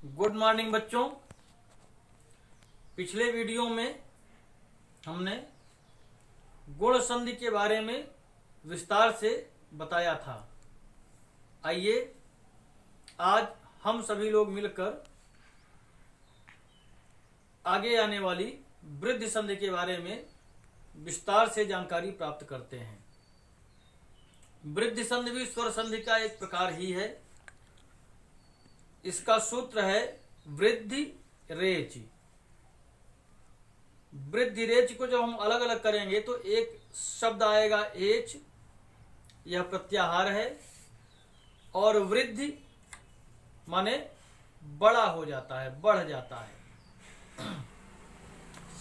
Good morning बच्चों। पिछले video में हमने गुण संधि के बारे में विस्तार से बताया था। आइए आज हम सभी लोग मिलकर आगे आने वाली वृद्धि संधि के बारे में विस्तार से जानकारी प्राप्त करते हैं। वृद्धि संधि भी स्वर संधि का एक प्रकार ही है। इसका सूत्र है वृद्धि रेच। वृद्धि रेच को जब हम अलग अलग करेंगे तो एक शब्द आएगा एच, यह प्रत्याहार है, और वृद्धि माने बड़ा हो जाता है, बढ़ जाता है।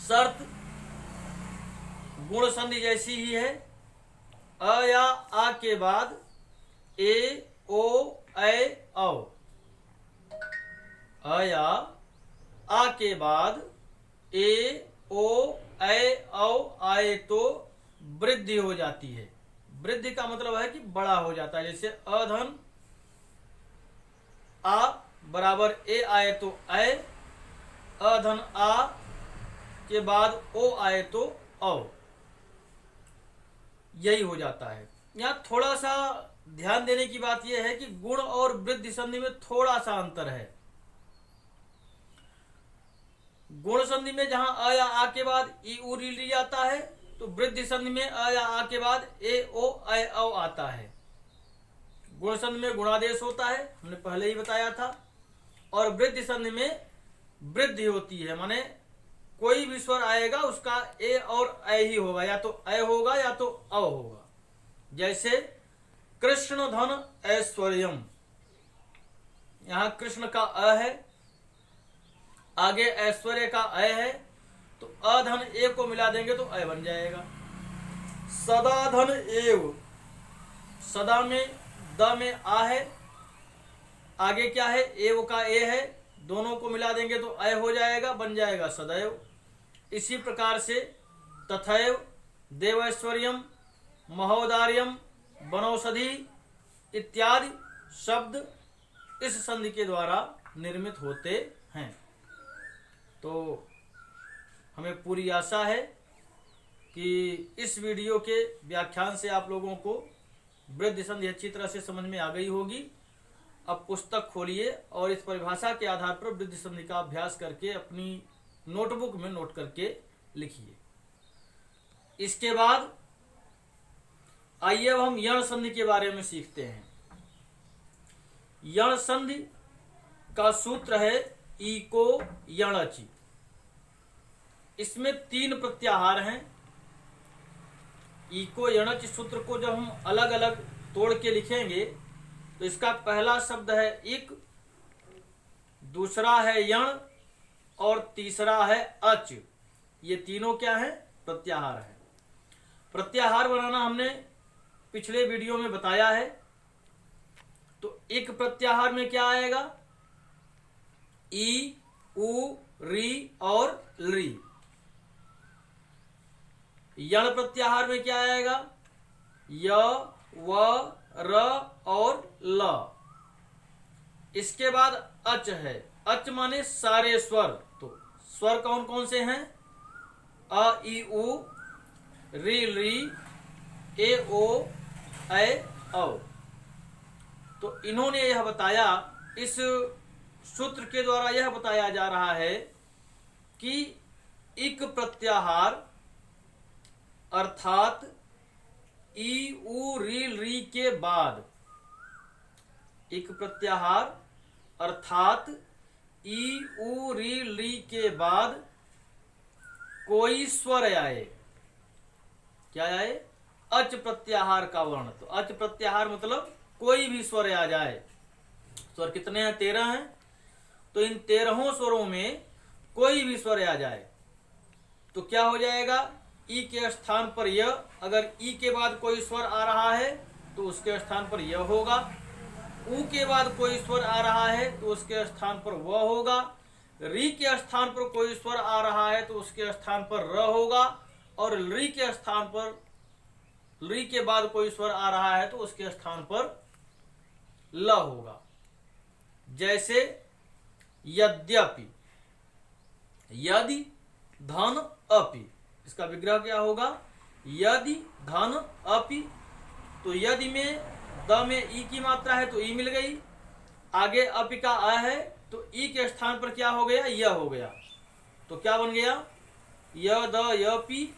शर्त गुण संधि जैसी ही है। अ या आ के बाद ए ओ ऐ औ। अ या आ के बाद ए ओ ऐ औ आए तो वृद्धि हो जाती है। वृद्धि का मतलब है कि बड़ा हो जाता है। जैसे अधन आ बराबर ए आए तो ऐ, अधन आ के बाद ओ आए तो औ, यही हो जाता है। यहाँ थोड़ा सा ध्यान देने की बात यह है कि गुण और वृद्धि संधि में थोड़ा सा अंतर है। गुण संधि में जहां अ या आ के बाद ई उ री ली आता है, तो वृद्धि संधि में अ या आ के बाद ए ओ ऐ औ आता है। गुण संधि में गुणादेश होता है, हमने पहले ही बताया था। और वृद्धि संधि में वृद्धि होती है, माने कोई भी स्वर आएगा उसका ए और ऐ ही होगा, या तो ऐ होगा या तो अ होगा। जैसे कृष्ण धन ऐश्वर्यम, यहां कृष्ण का अ है, आगे ऐश्वर्य का ऐ है, तो अधन ए को मिला देंगे तो ऐ बन जाएगा। सदा धन एव, सदा में द में आ है, आगे क्या है एव का ए है, दोनों को मिला देंगे तो ऐ हो जाएगा, बन जाएगा सदैव। इसी प्रकार से तथैव, देवैश्वर्यम, महोदार्यम, वनौषधि इत्यादि शब्द इस संधि के द्वारा निर्मित होते हैं। तो हमें पूरी आशा है कि इस वीडियो के व्याख्यान से आप लोगों को वृद्धि संधि अच्छी तरह से समझ में आ गई होगी। अब पुस्तक खोलिए और इस परिभाषा के आधार पर वृद्धि संधि का अभ्यास करके अपनी नोटबुक में नोट करके लिखिए। इसके बाद आइए अब हम यण संधि के बारे में सीखते हैं। यण संधि का सूत्र है इको यणचि। इसमें 3 प्रत्याहार हैं। इको यणचि सूत्र को जब हम अलग अलग तोड़ के लिखेंगे तो इसका पहला शब्द है इक, दूसरा है यण और तीसरा है अच। ये तीनों क्या है? प्रत्याहार है। प्रत्याहार बनाना हमने पिछले वीडियो में बताया है। तो इक प्रत्याहार में क्या आएगा? ई, उ, री और ली। यण प्रत्याहार में क्या आएगा? य, व, र और ल। इसके बाद अच है। अच माने सारे स्वर। तो स्वर कौन कौन से हैं? अ, ई, उ, री, ली, ए, ओ, ऐ, औ। तो इन्होंने यह बताया, इस सूत्र के द्वारा यह बताया जा रहा है कि इक प्रत्याहार अर्थात ई, उ, री के बाद, इक प्रत्याहार अर्थात ई, उ, री के बाद कोई स्वर आए। क्या आए? अच प्रत्याहार का वर्ण। तो अच प्रत्याहार मतलब कोई भी स्वर आ जाए। स्वर कितने हैं? 13 हैं। तो इन 13 स्वरों में कोई भी स्वर आ जाए तो क्या हो जाएगा? ई के स्थान पर य। अगर ई के बाद कोई स्वर आ रहा है तो उसके स्थान पर य होगा। उ के बाद कोई स्वर आ रहा है तो उसके स्थान पर व होगा। री के स्थान पर कोई स्वर आ रहा है तो उसके स्थान पर र होगा। और ली के स्थान पर, ली के बाद कोई स्वर आ रहा है तो उसके स्थान पर ल होगा। जैसे यद्यपि, यदि धन अपि, इसका विग्रह क्या होगा, यदि धन अपि। तो यदि में द में ई की मात्रा है तो ई मिल गई, आगे अपि का आ है तो ई के स्थान पर क्या हो गया, य हो गया। तो क्या बन गया, य द य पी,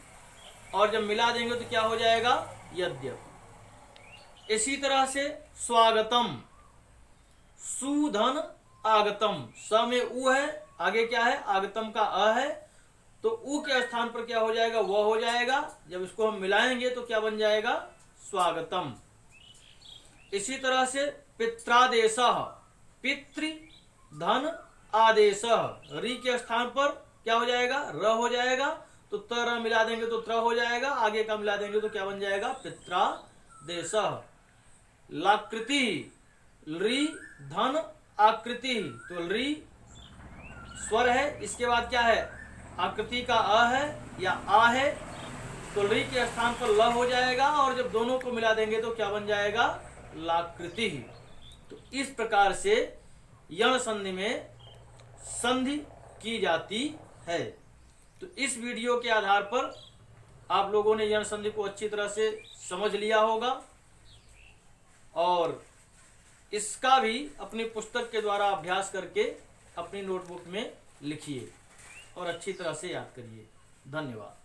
और जब मिला देंगे तो क्या हो जाएगा, यद्यपि। इसी तरह से स्वागतम, सुधन आगतम, स में उ है, आगे क्या है, आगतम का अ है, तो उ के स्थान पर क्या हो जाएगा, वह हो जाएगा। जब इसको हम मिलाएंगे तो क्या बन जाएगा, स्वागतम। इसी तरह से पित्रादेश, पितृ धन आदेश, री के स्थान पर क्या हो जाएगा, र हो जाएगा। तो तर मिला देंगे तो त्र हो जाएगा, आगे का मिला देंगे तो क्या बन जाएगा, पित्रादेश। लाकृति, री धन आकृति, तो री स्वर है, इसके बाद क्या है, आकृति का अ है या आ है, तो री के स्थान पर ल हो जाएगा, और जब दोनों को मिला देंगे तो क्या बन जाएगा, लाकृति। तो इस प्रकार से यण संधि में संधि की जाती है। तो इस वीडियो के आधार पर आप लोगों ने यण संधि को अच्छी तरह से समझ लिया होगा, और इसका भी अपनी पुस्तक के द्वारा अभ्यास करके अपनी नोटबुक में लिखिए और अच्छी तरह से याद करिए। धन्यवाद।